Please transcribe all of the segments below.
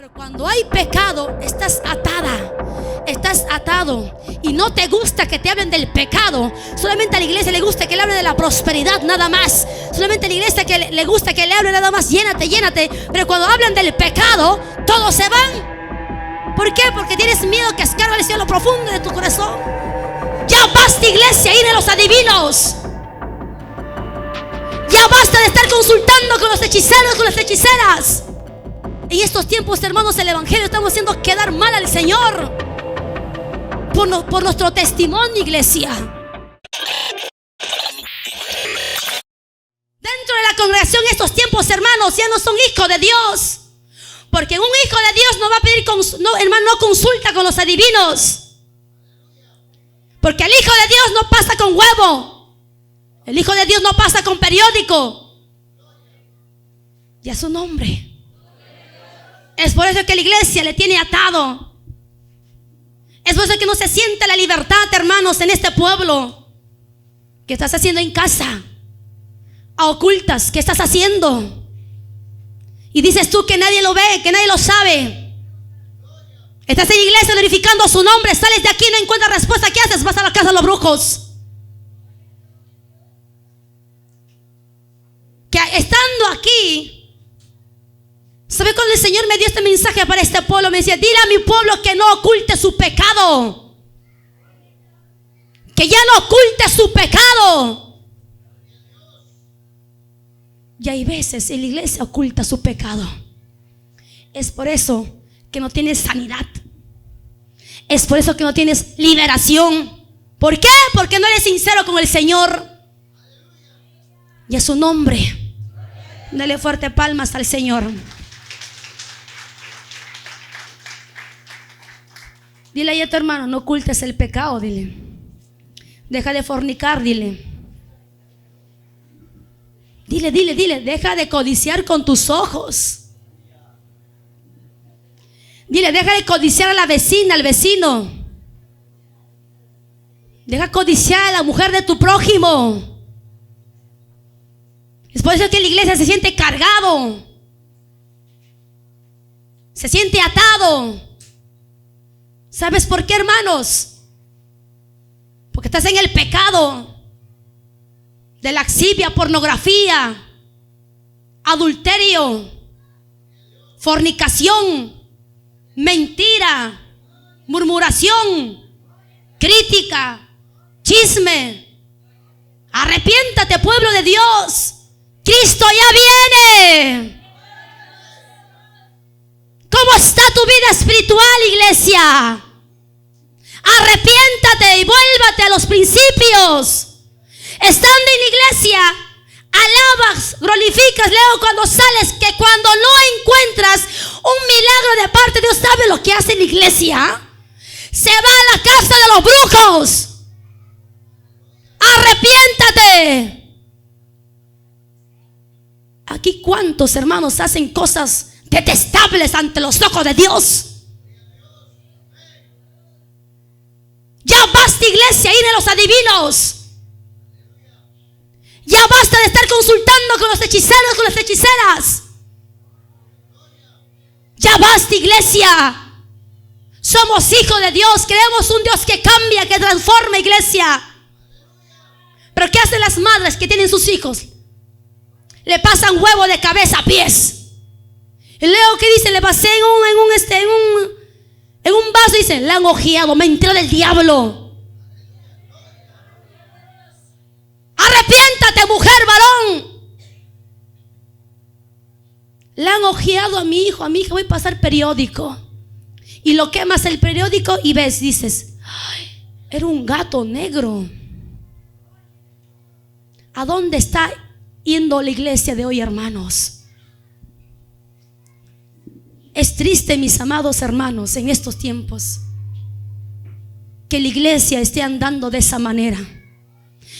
Pero cuando hay pecado, estás atada, estás atado, y no te gusta que te hablen del pecado. Solamente a la iglesia le gusta que le hablen de la prosperidad, nada más. Solamente a la iglesia que le gusta que le hablen nada más, llénate, llénate. Pero cuando hablan del pecado, todos se van. ¿Por qué? Porque tienes miedo que escarbe el cielo profundo de tu corazón. Ya basta, iglesia, ir a los adivinos. Ya basta de estar consultando con los hechiceros, con las hechiceras. En estos tiempos, hermanos, el evangelio estamos haciendo quedar mal al Señor por nuestro testimonio, iglesia. Dentro de la congregación, estos tiempos, hermanos, ya no son hijos de Dios. Porque un hijo de Dios no va a pedir, hermano, no consulta con los adivinos. Porque el hijo de Dios no pasa con huevo. El hijo de Dios no pasa con periódico. Y a su nombre. Es por eso que la iglesia le tiene atado. Es por eso que no se siente la libertad, hermanos, en este pueblo. ¿Qué estás haciendo en casa? A ocultas, ¿qué estás haciendo? Y dices tú que nadie lo ve, que nadie lo sabe. Estás en la iglesia glorificando su nombre. Sales de aquí y no encuentras respuesta. ¿Qué haces? Vas a la casa de los brujos. Que estando aquí, ¿sabe cuando el Señor me dio este mensaje para este pueblo? Me decía, dile a mi pueblo que no oculte su pecado. Que ya no oculte su pecado. Y hay veces en la iglesia oculta su pecado. Es por eso que no tienes sanidad. Es por eso que no tienes liberación. ¿Por qué? Porque no eres sincero con el Señor. Y a su nombre, dale fuerte palmas al Señor. Dile ahí a tu hermano, no ocultes el pecado, dile. Deja de fornicar, dile. Dile, deja de codiciar con tus ojos. Dile, deja de codiciar a la vecina, al vecino. Deja de codiciar a la mujer de tu prójimo. Es por eso que la iglesia se siente cargado. Se siente atado. ¿Sabes por qué, hermanos? Porque estás en el pecado de laxivia, pornografía, adulterio, fornicación, mentira, murmuración, crítica, chisme. Arrepiéntate, pueblo de Dios. Cristo ya viene. ¿Cómo está tu vida espiritual, iglesia? Arrepiéntate y vuélvate a los principios. Estando en la iglesia, alabas, glorificas. Luego cuando sales, que cuando no encuentras un milagro de parte de Dios, ¿sabe lo que hace la iglesia? Se va a la casa de los brujos. Arrepiéntate. Aquí cuántos hermanos hacen cosas detestables ante los ojos de Dios. Ya basta, iglesia, ir a los adivinos. Ya basta de estar consultando con los hechiceros, con las hechiceras. Ya basta, iglesia. Somos hijos de Dios. Creemos un Dios que cambia, que transforma, iglesia. Pero ¿qué hacen las madres que tienen sus hijos? Le pasan huevo de cabeza a pies. Y luego, ¿qué dice? Le pasé en un vaso, dice, le han ojeado. Mentira del diablo. Arrepiéntate, mujer, varón. Le han ojeado a mi hijo, a mi hija. Voy a pasar periódico. Y lo quemas el periódico y ves, dices, ay, era un gato negro. ¿A dónde está yendo la iglesia de hoy, hermanos? Es triste, mis amados hermanos, en estos tiempos, que la iglesia esté andando de esa manera.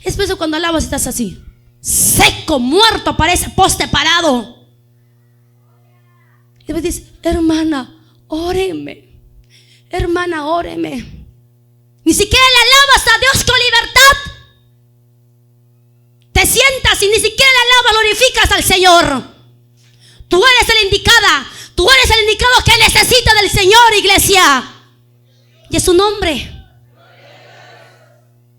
Es por eso cuando alabas estás así, seco, muerto, parece poste parado. Y después dices, hermana, óreme. Hermana, óreme. Ni siquiera le alabas a Dios con libertad. Te sientas y ni siquiera le alabas, glorificas al Señor. Tú eres la indicada. Tú eres el indicado que necesita del Señor, iglesia. Y es su nombre.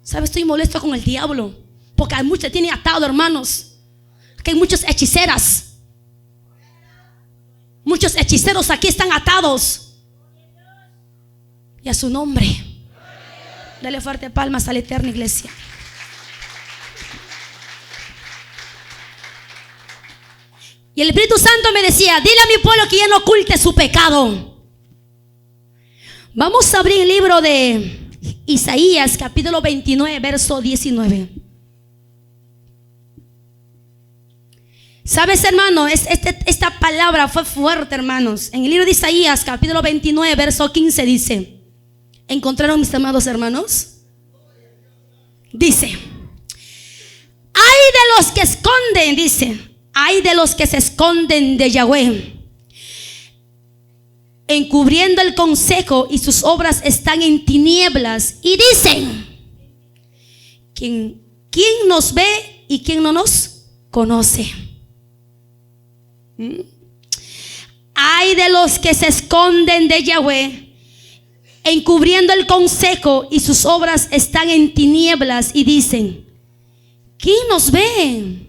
¿Sabes? Estoy molesto con el diablo porque hay muchos que tienen atado, hermanos. Que hay muchas hechiceras. Muchos hechiceros aquí están atados. Y a su nombre. Dale fuerte palmas a la eterna iglesia. Y el Espíritu Santo me decía: dile a mi pueblo que ya no oculte su pecado. Vamos a abrir el libro de Isaías, capítulo 29, verso 19. ¿Sabes, hermano? Esta palabra fue fuerte, hermanos. En el libro de Isaías, capítulo 29, verso 15 dice: ¿encontraron, mis amados hermanos? Dice: ay de los que esconden, dice, ay de los que se esconden de Yahweh, encubriendo el consejo, y sus obras están en tinieblas, y dicen: ¿quién nos ve y quién no nos conoce? Ay de los que se esconden de Yahweh, encubriendo el consejo, y sus obras están en tinieblas, y dicen: ¿quién nos ve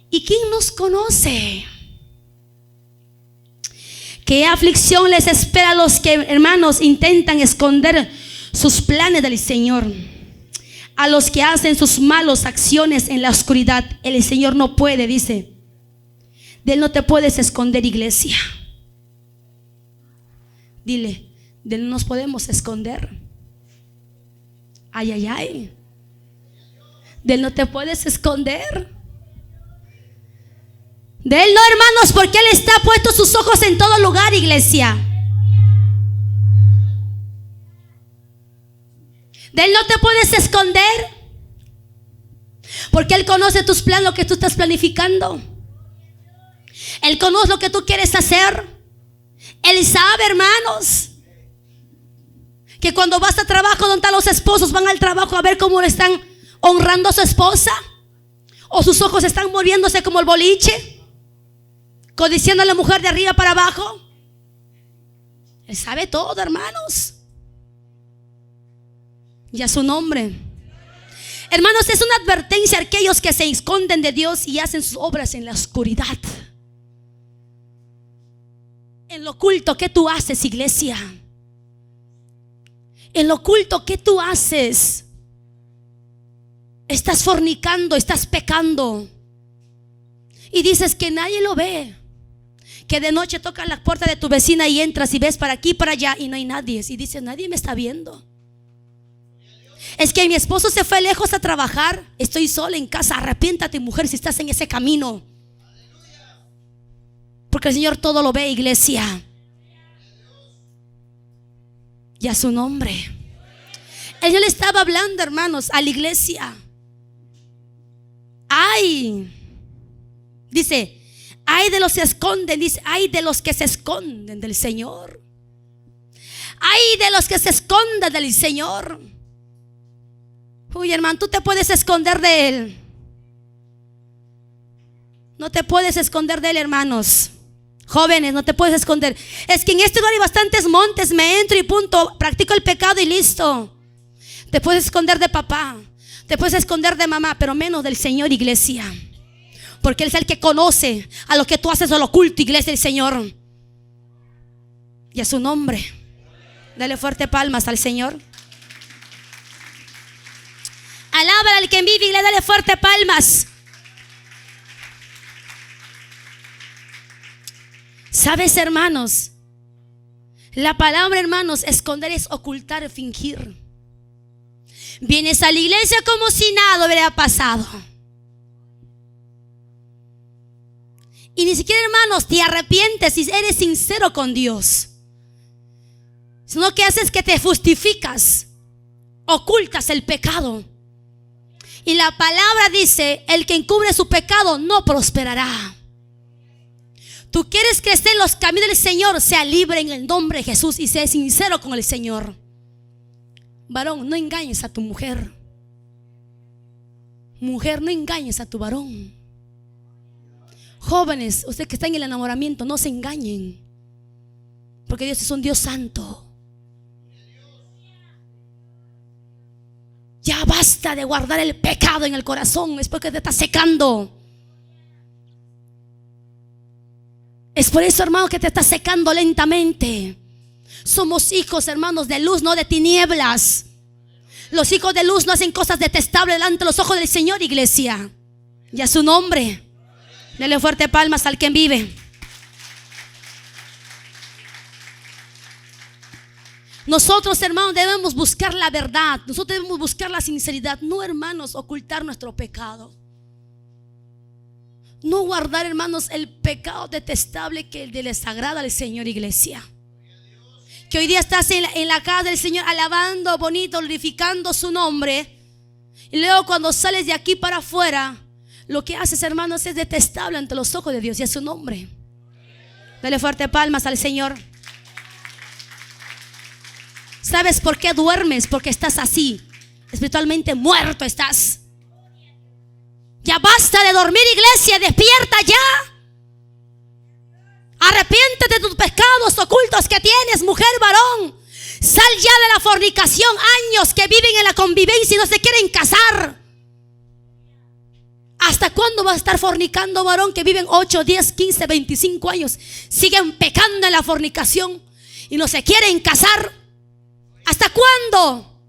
y quién nos conoce? Qué aflicción les espera a los que, hermanos, intentan esconder sus planes del Señor. A los que hacen sus malas acciones en la oscuridad, el Señor no puede, dice. De Él no te puedes esconder, iglesia. Dile: de Él no nos podemos esconder. Ay, ay, ay. De Él no te puedes esconder. De Él no, hermanos, porque Él está puesto sus ojos en todo lugar, iglesia. De Él no te puedes esconder, porque Él conoce tus planes, lo que tú estás planificando. Él conoce lo que tú quieres hacer. Él sabe, hermanos, que cuando vas a trabajo, donde están los esposos, van al trabajo a ver cómo le están honrando a su esposa, o sus ojos están moviéndose como el boliche, codiciando a la mujer de arriba para abajo. Él sabe todo, hermanos. Y a su nombre. Hermanos, es una advertencia a aquellos que se esconden de Dios y hacen sus obras en la oscuridad. En lo oculto, ¿qué tú haces, iglesia? En lo oculto, ¿qué tú haces? Estás fornicando, estás pecando, y dices que nadie lo ve. Que de noche tocas la puerta de tu vecina y entras y ves para aquí y para allá y no hay nadie. Y dices: nadie me está viendo. Es que mi esposo se fue lejos a trabajar, estoy sola en casa. Arrepiéntate, mujer, si estás en ese camino, porque el Señor todo lo ve, iglesia. Y a su nombre. Él le estaba hablando, hermanos, a la iglesia. Ay, dice: ay de los que se esconden, dice, ay de los que se esconden del Señor. Ay de los que se esconden del Señor. Uy, hermano, tú te puedes esconder de Él. No te puedes esconder de Él, hermanos. Jóvenes, no te puedes esconder. Es que en este lugar hay bastantes montes, me entro y punto, practico el pecado y listo. Te puedes esconder de papá, te puedes esconder de mamá, pero menos del Señor, iglesia. Porque Él es el que conoce a lo que tú haces a lo oculto, iglesia, el Señor. Y a su nombre, dale fuerte palmas al Señor. Alábala al que vive y le dale fuerte palmas. ¿Sabes, hermanos? La palabra, hermanos, esconder es ocultar, fingir. Vienes a la iglesia como si nada hubiera pasado. Y ni siquiera, hermanos, te arrepientes si eres sincero con Dios. Sino que haces que te justificas, ocultas el pecado. Y la palabra dice: el que encubre su pecado no prosperará. Tú quieres crecer en los caminos del Señor, sea libre en el nombre de Jesús y sea sincero con el Señor. Varón, no engañes a tu mujer. Mujer, no engañes a tu varón. Jóvenes, ustedes que están en el enamoramiento, no se engañen. Porque Dios es un Dios santo. Ya basta de guardar el pecado en el corazón. Es porque te está secando. Es por eso, hermano, que te está secando lentamente. Somos hijos, hermanos, de luz, no de tinieblas. Los hijos de luz no hacen cosas detestables delante de los ojos del Señor, iglesia. Y a su nombre, dele fuerte palmas al quien vive. Nosotros, hermanos, debemos buscar la verdad. Nosotros debemos buscar la sinceridad. No, hermanos, ocultar nuestro pecado. No guardar, hermanos, el pecado detestable que le desagrada al Señor, iglesia. Que hoy día estás en la casa del Señor alabando bonito, glorificando su nombre. Y luego cuando sales de aquí para afuera, lo que haces, hermanos, es detestable ante los ojos de Dios y a su nombre. Dale fuerte palmas al Señor. ¿Sabes por qué duermes? Porque estás así, espiritualmente muerto estás. Ya basta de dormir, iglesia, despierta ya. Arrepiéntete de tus pecados ocultos que tienes, mujer, varón. Sal ya de la fornicación. Años que viven en la convivencia y no se quieren casar. ¿Hasta cuándo vas a estar fornicando, varón, que viven 8, 10, 15, 25 años? Siguen pecando en la fornicación y no se quieren casar. ¿Hasta cuándo?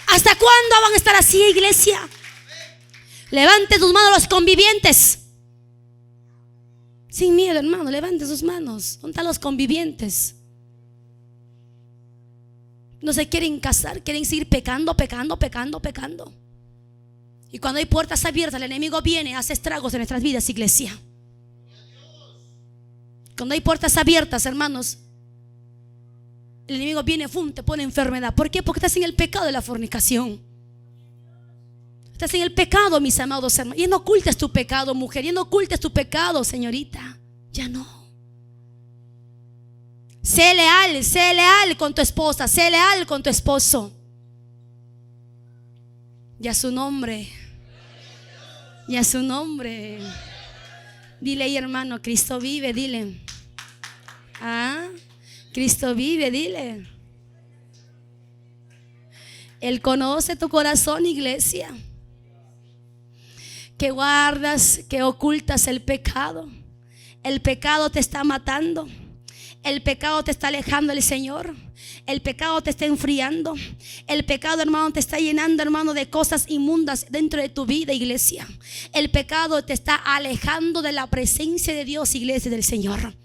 ¿Hasta cuándo van a estar así, iglesia? Levante tus manos los convivientes. Sin miedo, hermano, levante sus manos. ¿Dónde están los convivientes? No se quieren casar, quieren seguir pecando. Y cuando hay puertas abiertas, el enemigo viene, hace estragos en nuestras vidas, iglesia. Cuando hay puertas abiertas, hermanos, el enemigo viene, te pone enfermedad. ¿Por qué? Porque estás en el pecado de la fornicación. Estás en el pecado, mis amados hermanos. Y no ocultes tu pecado, mujer. Y no ocultes tu pecado, señorita. Ya no. Sé leal con tu esposa. Sé leal con tu esposo. Y a su nombre. Y a su nombre. Dile ahí, hermano, Cristo vive, dile. Cristo vive, dile. Él conoce tu corazón, iglesia. Que guardas, que ocultas el pecado. El pecado te está matando. El pecado te está alejando del Señor. El pecado te está enfriando. El pecado, hermano, te está llenando, hermano, de cosas inmundas dentro de tu vida, iglesia. El pecado te está alejando de la presencia de Dios, iglesia del Señor.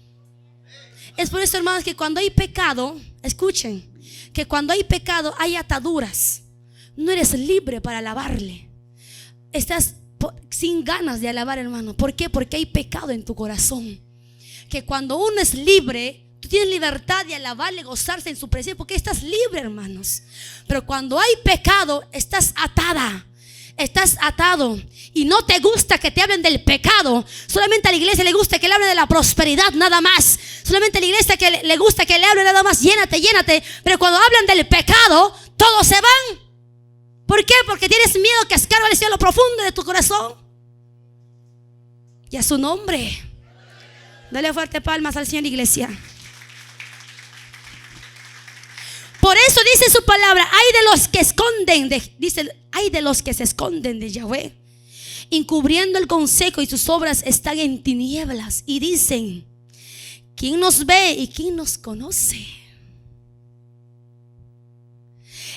Es por eso, hermanos, que cuando hay pecado, escuchen, que cuando hay pecado hay ataduras. No eres libre para alabarle. Estás sin ganas de alabar, hermano. ¿Por qué? Porque hay pecado en tu corazón. Que cuando uno es libre, tú tienes libertad de alabarle, gozarse en su presencia, porque estás libre, hermanos. Pero cuando hay pecado, estás atada. Estás atado y no te gusta que te hablen del pecado. Solamente a la iglesia le gusta que le hablen de la prosperidad, nada más. Solamente a la iglesia que le gusta que le hablen nada más. Llénate. Pero cuando hablan del pecado, todos se van. ¿Por qué? Porque tienes miedo que escarba el cielo profundo de tu corazón. Y a su nombre, dale fuerte palmas al Señor, iglesia. Por eso dice su palabra: hay de los que esconden, hay de los que se esconden de Yahweh, encubriendo el consejo, y sus obras están en tinieblas. Y dicen: ¿quién nos ve y quién nos conoce?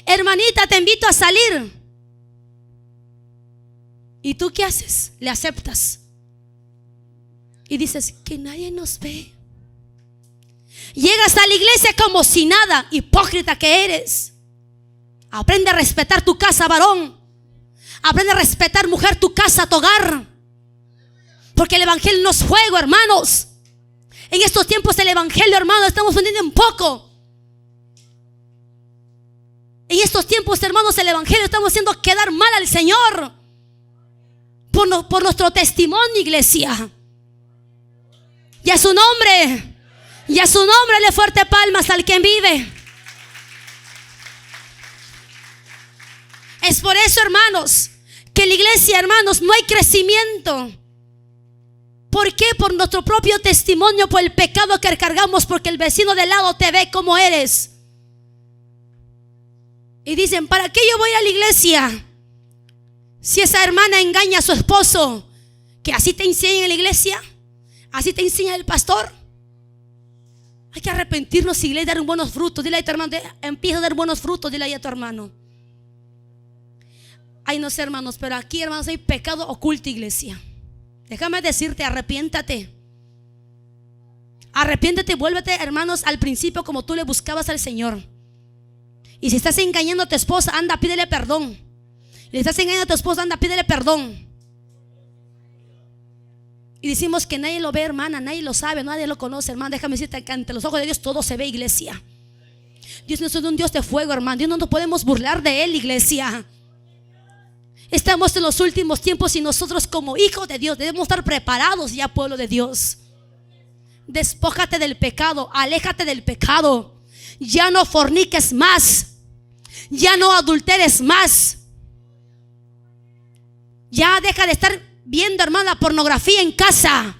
Hermanita, te invito a salir. ¿Y tú qué haces? Le aceptas. Y dices: que nadie nos ve. Llegas a la iglesia como si nada. Hipócrita que eres. Aprende a respetar tu casa, varón. Aprende a respetar, mujer, tu casa, tu hogar. Porque el evangelio no es juego, hermanos. En estos tiempos el evangelio, hermanos, estamos vendiendo un poco. En estos tiempos, hermanos, el evangelio estamos haciendo quedar mal al Señor por nuestro testimonio, iglesia. Y a su nombre, le fuerte palmas al quien vive. Es por eso, hermanos, que en la iglesia, hermanos, no hay crecimiento. ¿Por qué? Por nuestro propio testimonio, por el pecado que cargamos, porque el vecino de lado te ve como eres. Y dicen, ¿para qué yo voy a la iglesia? Si esa hermana engaña a su esposo, que así te enseña en la iglesia, así te enseña el pastor. Hay que arrepentirnos, iglesia, y dar buenos frutos. Dile a tu hermano, empieza a dar buenos frutos. Dile a tu hermano. Ay, no sé, hermanos, pero aquí, hermanos, hay pecado oculto, iglesia. Déjame decirte, arrepiéntate. Arrepiéntete, vuélvete, hermanos, al principio como tú le buscabas al Señor. Y si estás engañando a tu esposa, anda, pídele perdón. Y si estás engañando a tu esposa, anda, pídele perdón. Y decimos que nadie lo ve, hermana, nadie lo sabe, nadie lo conoce, hermana. Déjame decirte que ante los ojos de Dios todo se ve, iglesia. Dios no es un Dios de fuego, hermano. Dios no nos podemos burlar de Él, iglesia. Estamos en los últimos tiempos y nosotros como hijos de Dios debemos estar preparados ya, pueblo de Dios. Despójate del pecado, aléjate del pecado. Ya no forniques más. Ya no adulteres más. Ya deja de estar viendo, hermana, pornografía en casa.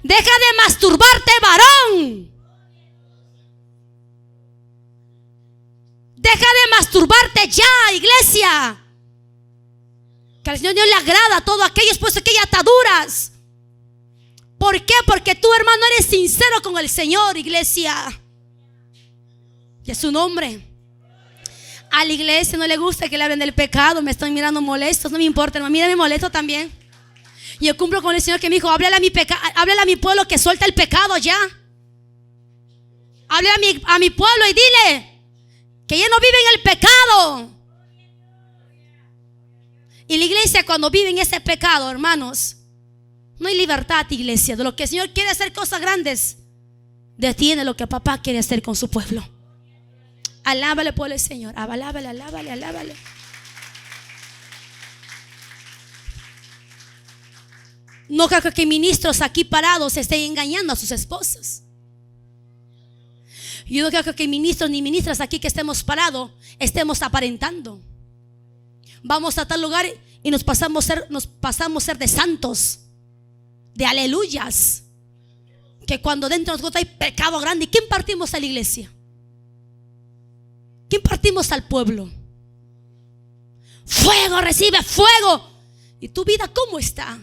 Deja de masturbarte, varón. Deja de masturbarte ya, iglesia. Que al Señor Dios le agrada todo aquello, pues aquellas ataduras. ¿Por qué? Porque tú, hermano, eres sincero con el Señor, iglesia. Y es su nombre. A la iglesia no le gusta que le hablen del pecado. Me están mirando molestos, no me importa, hermano. Mírame molesto también. Y yo cumplo con el Señor que me dijo, háblale a mi pueblo que suelta el pecado ya. Háblale a mi pueblo y dile que ya no vive en el pecado. Y la iglesia, cuando vive en ese pecado, hermanos, no hay libertad, iglesia. De lo que el Señor quiere hacer cosas grandes, detiene lo que papá quiere hacer con su pueblo. Alábale, pueblo del Señor. Alábale, alábale, alábale. No creo que ministros aquí parados estén engañando a sus esposas. Yo no creo que ministros ni ministras aquí que estemos parados estemos aparentando. Vamos a tal lugar y nos pasamos a ser de santos, de aleluyas. Que cuando dentro de nosotros hay pecado grande, ¿quién partimos a la iglesia? ¿Quién partimos al pueblo? Fuego, recibe fuego. ¿Y tu vida cómo está?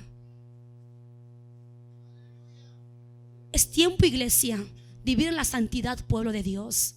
Es tiempo, iglesia, de vivir en la santidad, pueblo de Dios.